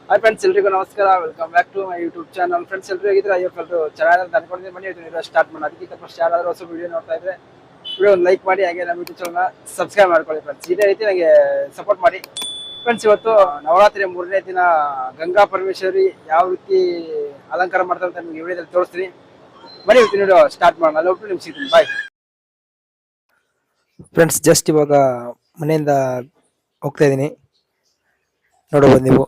Hi friends, ಎಲ್ರಿಗೂ ನಮಸ್ಕಾರ. Welcome back to my YouTube channel. Friends, ಎಲ್ರಿಗೂ ಆಗಿದ್ರೆ ಐಎಫ್ಎಲ್ ಚೆನ್ನಾಗಿ ಅನ್ಕೊಂಡಿದ್ದೀನಿ. ಬನ್ನಿ ಇವತ್ತು ಸ್ಟಾರ್ಟ್ ಮಾಡೋಣ. ಅದಕ್ಕಿಂತ ಫಸ್ಟ್ ಯಾರಾದರೂ ಹೊಸ ವಿಡಿಯೋ ನೋಡ್ತಾ ಇದ್ರೆ ವಿಡಿಯೋ ಒಂದು ಲೈಕ್ ಮಾಡಿ, ಹಾಗೆ ನಮ್ಮ ಯೂಟ್ಯೂಬ್ ಚಾನಲ್ನ ಸಬ್ಸ್ಕ್ರೈಬ್ ಮಾಡ್ಕೊಳ್ಳಿ ಫ್ರೆಂಡ್ಸ್. ಇದೇ ರೀತಿ ನನಗೆ ಸಪೋರ್ಟ್ ಮಾಡಿ ಫ್ರೆಂಡ್ಸ್. ಇವತ್ತು ನವರಾತ್ರಿ 3ನೇ ದಿನ ಗಂಗಾ ಪರಮೇಶ್ವರಿ ಯಾವ ರೀತಿ ಅಲಂಕಾರ ಮಾಡ್ತಾರೆ ಅಂತ ನಿಮಗೆ ವಿಡಿಯೋದಲ್ಲಿ ತೋರಿಸ್ತೀನಿ. ಬನ್ನಿ ಇವತ್ತಿನ ವಿಡಿಯೋ ಸ್ಟಾರ್ಟ್ ಮಾಡೋಣ. ಅಲ್ಲಿ ಹೋಗ್ಬಿಟ್ಟು ನಿಮ್ಗೆ ಸಿಗ್ತೀನಿ. Bye friends. ಜಸ್ಟ್ ಇವಾಗ ಮನೆಯಿಂದ ಹೋಗ್ತಾ ಇದ್ದೀನಿ, ನೋಡಬಹುದು ನೀವು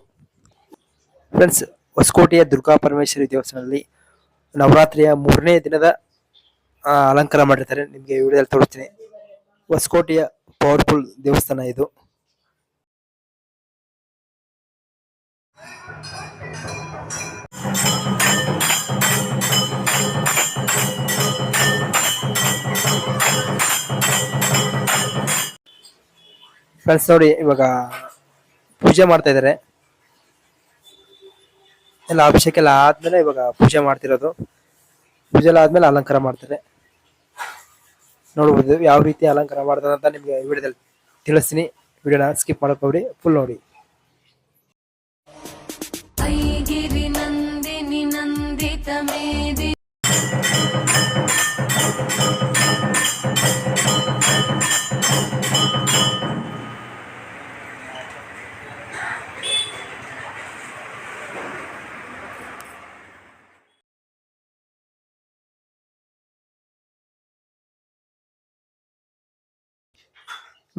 ಫ್ರೆಂಡ್ಸ್. ಹೊಸಕೋಟೆಯ ದುರ್ಗಾ ಪರಮೇಶ್ವರಿ ದೇವಸ್ಥಾನದಲ್ಲಿ ನವರಾತ್ರಿಯ 3ನೇ ದಿನದ ಅಲಂಕಾರ ಮಾಡಿರ್ತಾರೆ. ನಿಮಗೆ ವಿಡಿಯೋದಲ್ಲಿ ತೋರಿಸ್ತೀನಿ. ಹೊಸಕೋಟೆಯ ಪವರ್ಫುಲ್ ದೇವಸ್ಥಾನ ಇದು. ಫ್ರೆಂಡ್ಸ್ ನೋಡಿ, ಇವಾಗ ಪೂಜೆ ಮಾಡ್ತಾ ಇದ್ದಾರೆ. ಎಲ್ಲ ಅಭಿಷೇಕ ಎಲ್ಲ ಆದ್ಮೇಲೆ ಇವಾಗ ಪೂಜೆ ಮಾಡ್ತಿರೋದು. ಪೂಜೆ ಎಲ್ಲ ಆದ್ಮೇಲೆ ಅಲಂಕಾರ ಮಾಡ್ತಾರೆ. ನೋಡ್ಬೋದು ಯಾವ ರೀತಿ ಅಲಂಕಾರ ಮಾಡ್ತಾರೆ ಅಂತ ನಿಮ್ಗೆ ವಿಡಿಯೋದಲ್ಲಿ ತಿಳಿಸ್ತೀನಿ. ವಿಡಿಯೋನ ಸ್ಕಿಪ್ ಮಾಡಕ್ ಹೋಗ್ಬೇಡಿ, ಫುಲ್ ನೋಡಿ.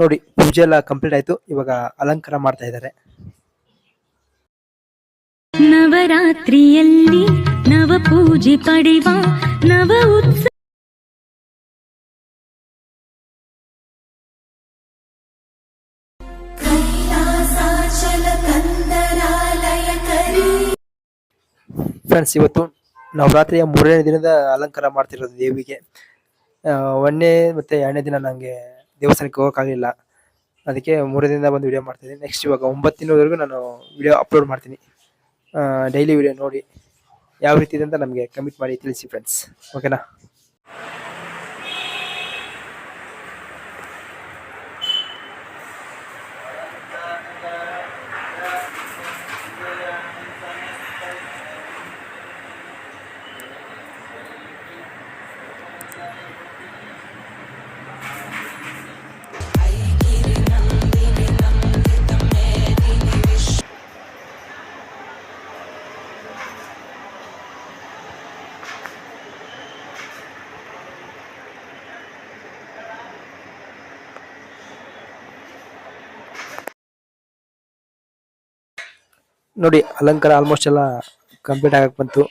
ನೋಡಿ, ಪೂಜೆ ಎಲ್ಲ ಕಂಪ್ಲೀಟ್ ಆಯ್ತು. ಇವಾಗ ಅಲಂಕಾರ ಮಾಡ್ತಾ ಇದ್ದಾರೆ. ನವರಾತ್ರಿಯಲ್ಲಿ ನವ ಪೂಜೆ ಪಡೆವ ನವ ಉತ್ಸವ. ಫ್ರೆಂಡ್ಸ್, ಇವತ್ತು ನವರಾತ್ರಿಯ 3ನೇ ದಿನದ ಅಲಂಕಾರ ಮಾಡ್ತಿರೋದು ದೇವಿಗೆ. 1ನೇ ಮತ್ತೆ 2ನೇ ದಿನ ನಂಗೆ ದೇವಸ್ಥಾನಕ್ಕೆ ಹೋಗೋಕ್ಕಾಗಲಿಲ್ಲ. ಅದಕ್ಕೆ 3ನೇ ದಿನದ ಬಂದು ವಿಡಿಯೋ ಮಾಡ್ತೀನಿ. ನೆಕ್ಸ್ಟ್ ಇವಾಗ 9 ದಿನದವರೆಗೂ ನಾನು ವಿಡಿಯೋ ಅಪ್ಲೋಡ್ ಮಾಡ್ತೀನಿ. ಡೈಲಿ ವಿಡಿಯೋ ನೋಡಿ ಯಾವ ರೀತಿ ಇದೆ ಅಂತ ನಮಗೆ ಕಮೆಂಟ್ ಮಾಡಿ ತಿಳಿಸಿ ಫ್ರೆಂಡ್ಸ್. ಓಕೆನಾ? ನೋಡಿ, ಅಲಂಕಾರ ಆಲ್ಮೋಸ್ಟ್ ಎಲ್ಲ ಕಂಪ್ಲೀಟ್ ಆಗಕ್ ಬಂತು.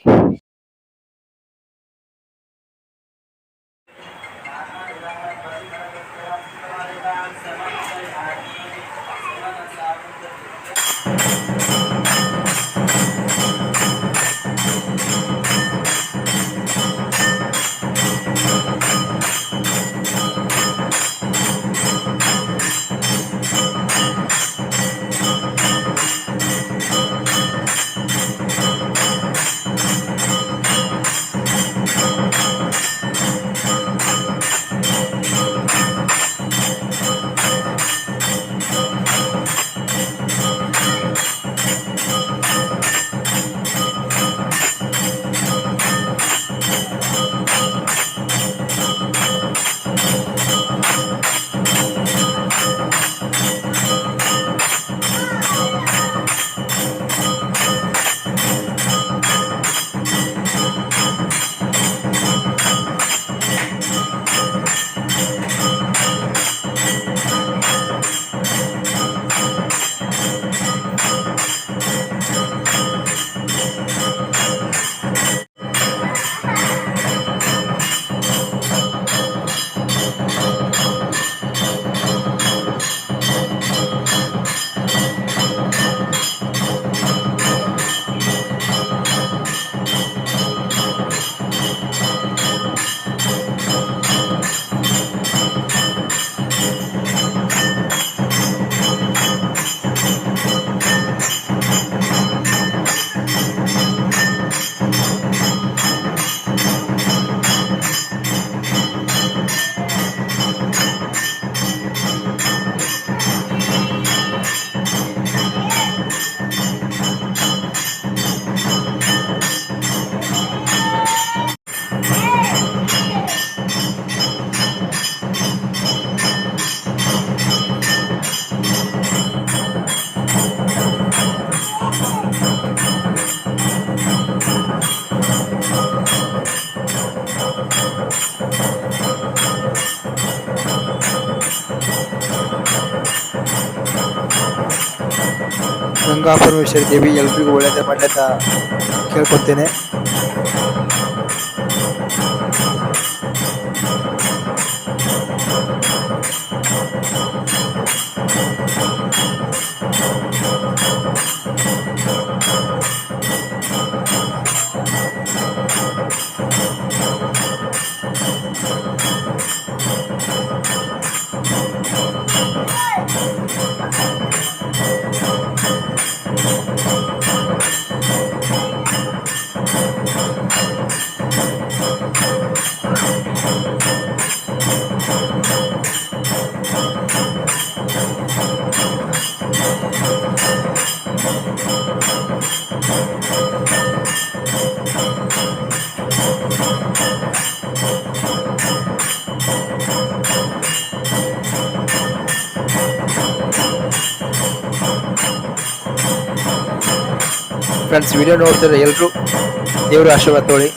ಗಂಗಾ ಪರಮೇಶ್ವರಿ ದೇವಿ ಎಲ್ರಿಗೂ ಒಳ್ಳೆಯದೇ ಮಾಡಲಿ ಅಂತ ಕೇಳ್ಕೊತೇನೆ. ಫ್ರೆಂಡ್ಸ್, ವಿಡಿಯೋ ನೋಡ್ತಿದ್ರೆ ಎಲ್ಲರೂ ದೇವರ ಆಶೀರ್ವಾದ ತೊಗೊಳ್ಳಿ.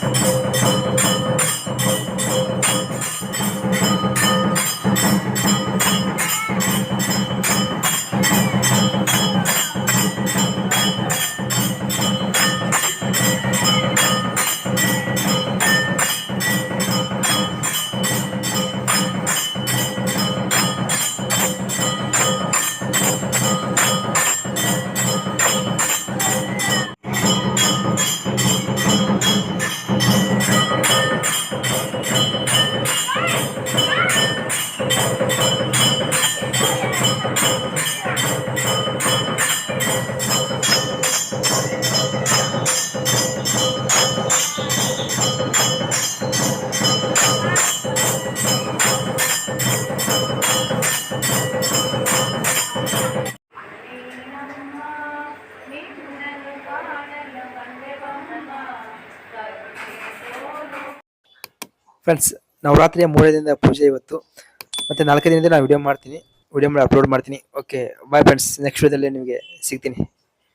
ಫ್ರೆಂಡ್ಸ್, ನವರಾತ್ರಿಯ 3 ದಿನದ ಪೂಜೆ ಇವತ್ತು, ಮತ್ತೆ 4 ದಿನದಿಂದ ನಾನು ವಿಡಿಯೋ ಮಾಡಿ ಅಪ್ಲೋಡ್ ಮಾಡ್ತೀನಿ. Okay, bye friends. ನೆಕ್ಸ್ಟ್ ವಿಡಿಯೋದಲ್ಲಿ ನಿಮಗೆ ಸಿಗ್ತೀನಿ.